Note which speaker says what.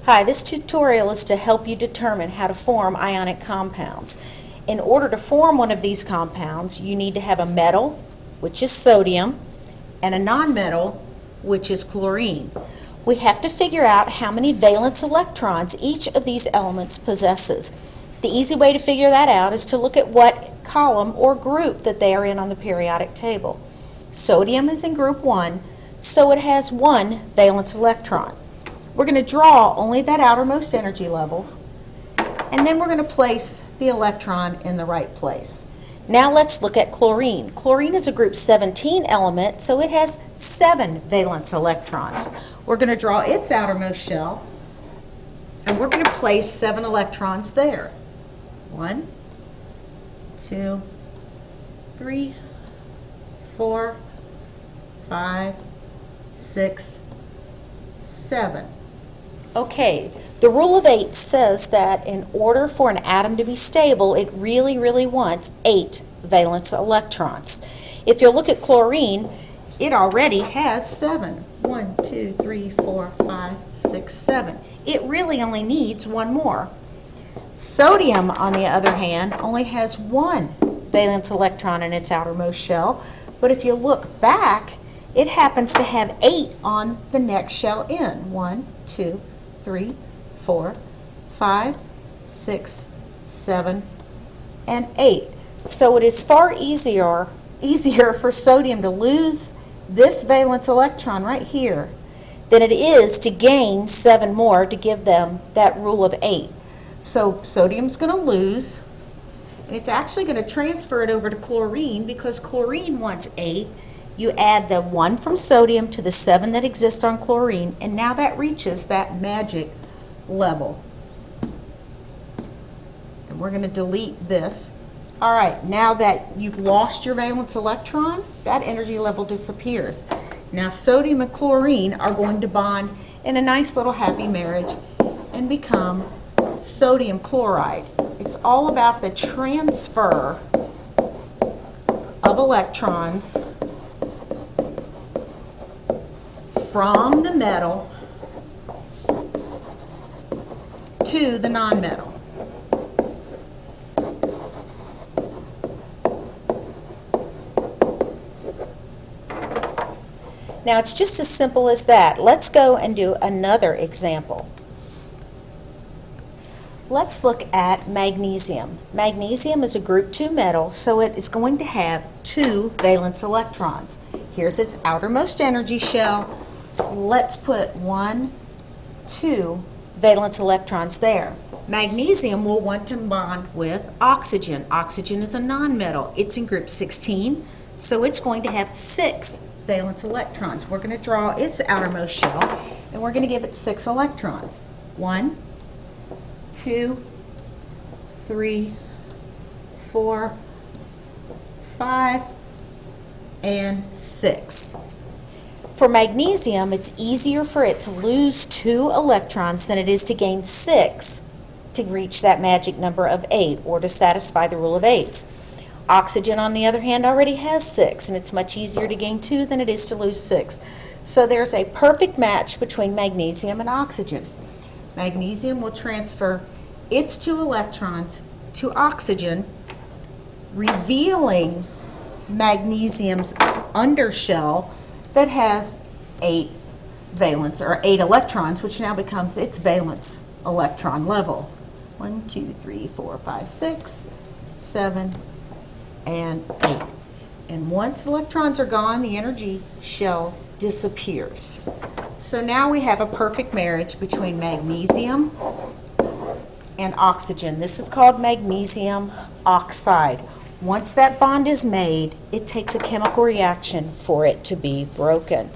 Speaker 1: Hi, this tutorial is to help you determine how to form ionic compounds. In order to form one of these compounds, you need to have a metal, which is sodium, and a nonmetal, which is chlorine. We have to figure out how many valence electrons each of these elements possesses. The easy way to figure that out is to look at what column or group that they are in on the periodic table. Sodium is in group 1, so it has 1 valence electron. We're going to draw only that outermost energy level, and then we're going to place the electron in the right place. Now let's look at chlorine. Chlorine is a group 17 element, so it has 7 valence electrons. We're going to draw its outermost shell, and we're going to place 7 electrons there. 1, 2, 3, 4, 5, 6, 7. Okay, the rule of 8 says that in order for an atom to be stable, it really wants 8 valence electrons. If you look at chlorine, it already has 7. 1, 2, 3, 4, 5, 6, 7. It really only needs 1 more. Sodium, on the other hand, only has 1 valence electron in its outermost shell, but if you look back, it happens to have 8 on the next shell in. 1, 2, 3, 4, 5, 6, 7, and 8. So it is far easier for sodium to lose this valence electron right here than it is to gain 7 more to give them that rule of 8. So sodium's going to lose, and it's actually going to transfer it over to chlorine because chlorine wants 8. You add the 1 from sodium to the 7 that exists on chlorine, and now that reaches that magic level. And we're going to delete this. All right, now that you've lost your valence electron, that energy level disappears. Now sodium and chlorine are going to bond in a nice little happy marriage and become sodium chloride. It's all about the transfer of electrons from the metal to the nonmetal. Now it's just as simple as that. Let's go and do another example. Let's look at magnesium. Magnesium is a group 2 metal, so it is going to have 2 valence electrons. Here's its outermost energy shell. Let's put 1, 2 valence electrons there. Magnesium will want to bond with oxygen. Oxygen is a nonmetal. It's in group 16, so it's going to have 6 valence electrons. We're going to draw its outermost shell, and we're going to give it 6 electrons. 1, 2, 3, 4, 5, and 6. For magnesium, it's easier for it to lose 2 electrons than it is to gain 6 to reach that magic number of 8 or to satisfy the rule of 8s. Oxygen, on the other hand, already has 6, and it's much easier to gain 2 than it is to lose 6. So there's a perfect match between magnesium and oxygen. Magnesium will transfer its 2 electrons to oxygen, revealing magnesium's undershell that has 8 valence, or 8 electrons, which now becomes its valence electron level. 1, 2, 3, 4, 5, 6, 7, and 8. And once electrons are gone, the energy shell disappears. So now we have a perfect marriage between magnesium and oxygen. This is called magnesium oxide. Once that bond is made, it takes a chemical reaction for it to be broken.